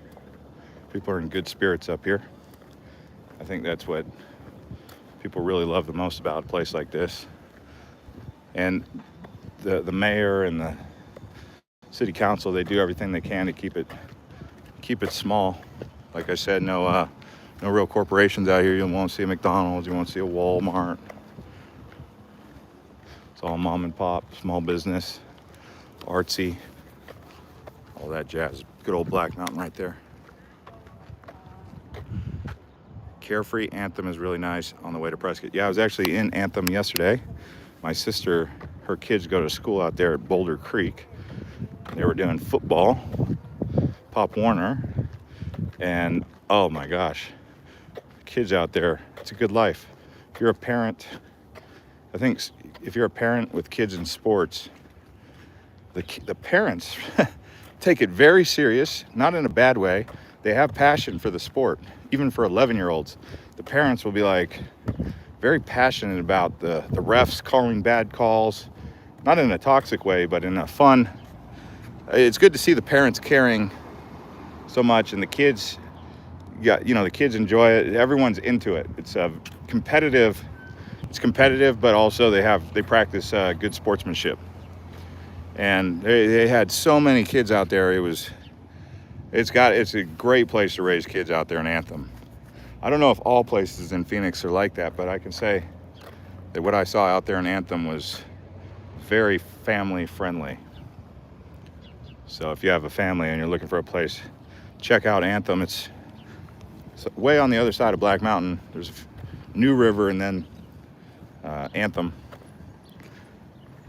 [SPEAKER 1] People are in good spirits up here. I think that's what people really love the most about a place like this. And the mayor and the city council, they do everything they can to keep it small. Like I said, no real corporations out here. You won't see a McDonald's, you won't see a Walmart. It's all mom and pop, small business, artsy, all that jazz. Good old Black Mountain right there. Carefree. Anthem is really nice on the way to Prescott. Yeah, I was actually in Anthem yesterday. My sister, her kids go to school out there at Boulder Creek. They were doing football, Pop Warner, and oh my gosh, kids out there, it's a good life. If you're a parent, I think if you're a parent with kids in sports, the parents take it very serious, not in a bad way. They have passion for the sport. Even for 11-year-olds, the parents will be like very passionate about the refs calling bad calls, not in a toxic way, but in a fun. It's good to see the parents caring so much, and the kids, the kids enjoy it. Everyone's into it. It's competitive. It's competitive, but also they practice good sportsmanship. And they had so many kids out there. It's a great place to raise kids out there in Anthem. I don't know if all places in Phoenix are like that, but I can say that what I saw out there in Anthem was very family friendly. So if you have a family and you're looking for a place, check out Anthem. It's way on the other side of Black Mountain. There's New River and then Anthem.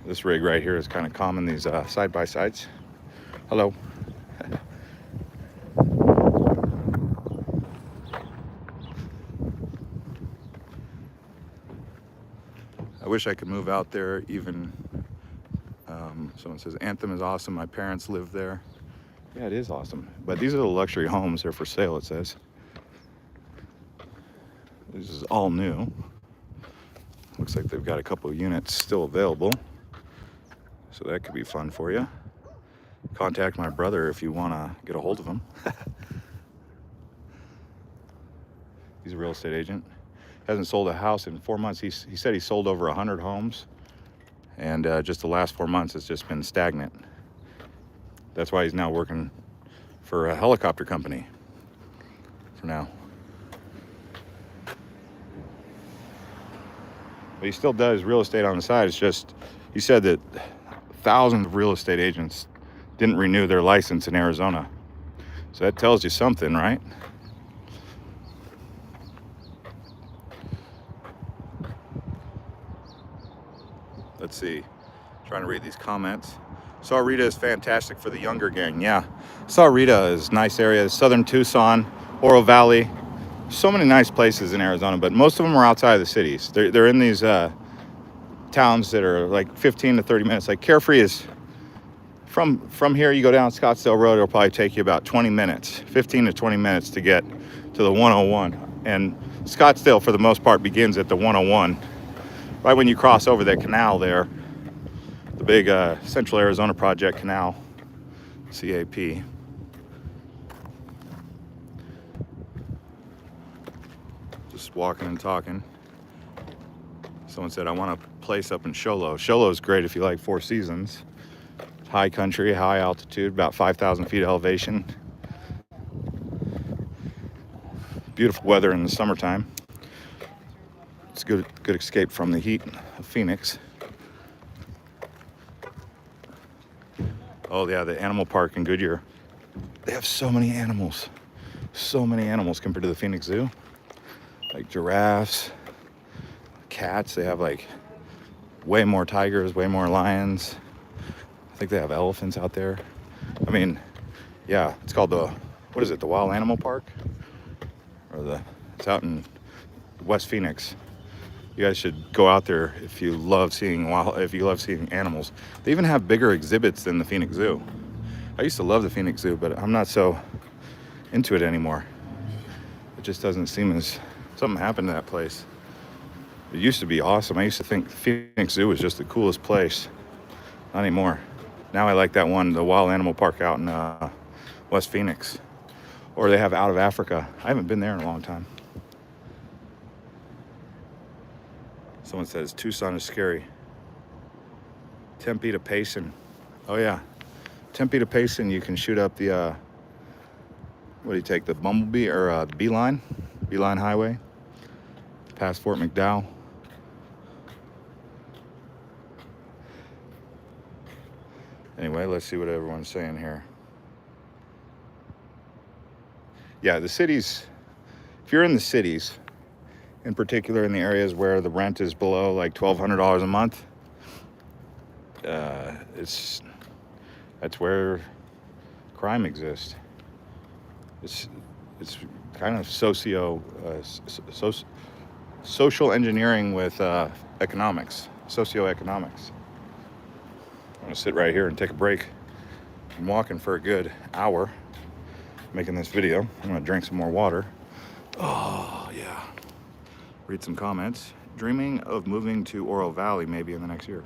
[SPEAKER 1] This rig right here is kind of common, these side-by-sides. Hello. I wish I could move out there even. Someone says, Anthem is awesome. My parents live there. Yeah, it is awesome. But these are the luxury homes. They're for sale, it says. This is all new. Looks like they've got a couple of units still available. So that could be fun for you. Contact my brother if you want to get a hold of him. He's a real estate agent. Hasn't sold a house in 4 months. He said he sold over 100 homes. And just the last 4 months, it's just been stagnant. That's why he's now working for a helicopter company for now. But he still does real estate on the side. It's just, he said that thousands of real estate agents didn't renew their license in Arizona. So that tells you something, right? Let's see, trying to read these comments. Sahuarita is fantastic for the younger gang. Yeah, Sahuarita is a nice area. Southern Tucson, Oro Valley. So many nice places in Arizona, but most of them are outside of the cities. They're in these towns that are like 15 to 30 minutes. Like Carefree is, from here you go down Scottsdale Road, it'll probably take you about 20 minutes, 15 to 20 minutes to get to the 101. And Scottsdale, for the most part, begins at the 101. Right when you cross over that canal there, the big Central Arizona Project Canal, CAP. Just walking and talking. Someone said, I want a place up in Show Low. Show Low is great if you like Four Seasons. High country, high altitude, about 5,000 feet elevation. Beautiful weather in the summertime. It's a good escape from the heat of Phoenix. Oh yeah, the animal park in Goodyear. They have so many animals. So many animals compared to the Phoenix Zoo. Like giraffes, cats. They have like way more tigers, way more lions. I think they have elephants out there. I mean, yeah, it's called the Wild Animal Park? It's out in West Phoenix. You guys should go out there if you love seeing animals. They even have bigger exhibits than the Phoenix Zoo. I used to love the Phoenix Zoo, but I'm not so into it anymore. It just doesn't seem as something happened to that place. It used to be awesome. I used to think the Phoenix Zoo was just the coolest place. Not anymore. Now I like that one, the Wild Animal Park out in West Phoenix. Or they have Out of Africa. I haven't been there in a long time. Someone says Tucson is scary. Tempe to Payson. Oh yeah. Tempe to Payson, you can shoot up the, what do you take, the Bumblebee or the Beeline Highway, past Fort McDowell. Anyway, let's see what everyone's saying here. Yeah, the cities, if you're in the cities, in particular in the areas where the rent is below like $1,200 a month, that's where crime exists. It's kind of social engineering with economics, socioeconomics. I'm gonna sit right here and take a break. I'm walking for a good hour making this video. I'm gonna drink some more water. Oh yeah. Read some comments. Dreaming of moving to Oro Valley maybe in the next year.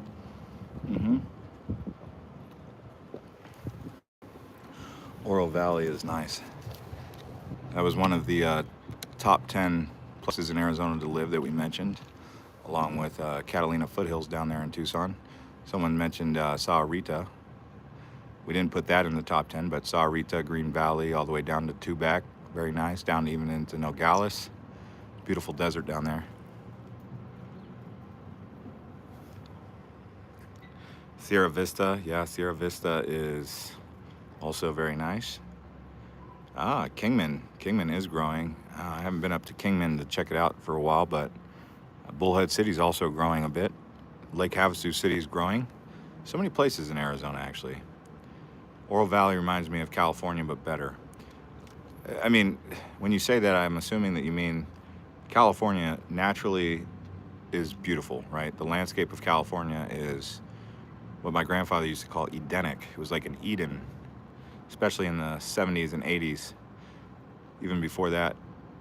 [SPEAKER 1] Oro Valley is nice. That was one of the top 10 places in Arizona to live that we mentioned, along with Catalina Foothills down there in Tucson. Someone mentioned Sahuarita. We didn't put that in the top 10, but Sahuarita, Green Valley, all the way down to Tubac, very nice, down even into Nogales. Beautiful desert down there. Sierra Vista, yeah, Sierra Vista is also very nice. Kingman is growing. I haven't been up to Kingman to check it out for a while, but Bullhead City is also growing a bit. Lake Havasu City is growing. So many places in Arizona, actually. Oro Valley reminds me of California, but better. I mean, when you say that, I'm assuming that you mean California naturally is beautiful, right? The landscape of California is what my grandfather used to call Edenic. It was like an Eden, especially in the 70s and 80s. Even before that,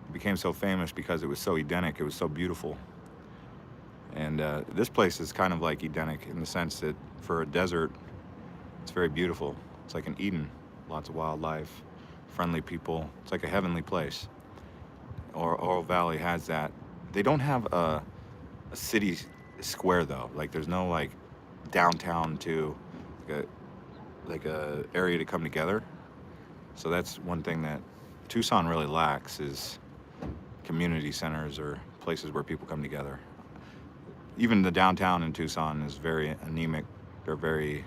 [SPEAKER 1] it became so famous because it was so Edenic, it was so beautiful. And this place is kind of like Edenic in the sense that for a desert, it's very beautiful. It's like an Eden, lots of wildlife, friendly people. It's like a heavenly place. Oro Valley has that. They don't have a city square though. Like there's no like downtown to like a area to come together. So that's one thing that Tucson really lacks, is community centers or places where people come together. Even the downtown in Tucson is very anemic. They're very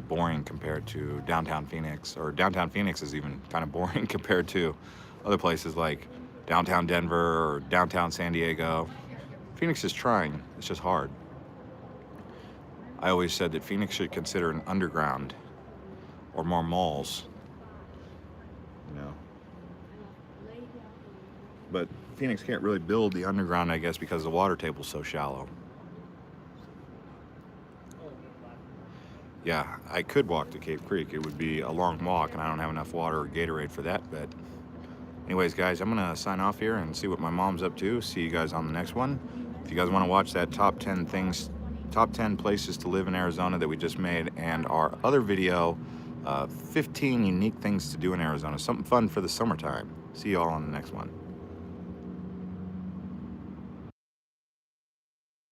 [SPEAKER 1] boring compared to downtown Phoenix, or downtown Phoenix is even kind of boring compared to other places like downtown Denver or downtown San Diego. Phoenix is trying, it's just hard. I always said that Phoenix should consider an underground or more malls, you know. But Phoenix can't really build the underground, I guess, because the water table's so shallow. Yeah, I could walk to Cave Creek. It would be a long walk, and I don't have enough water or Gatorade for that. But anyways, guys, I'm going to sign off here and see what my mom's up to. See you guys on the next one. If you guys want to watch that top 10 places to live in Arizona that we just made, and our other video, 15 unique things to do in Arizona, something fun for the summertime. See you all on the next one.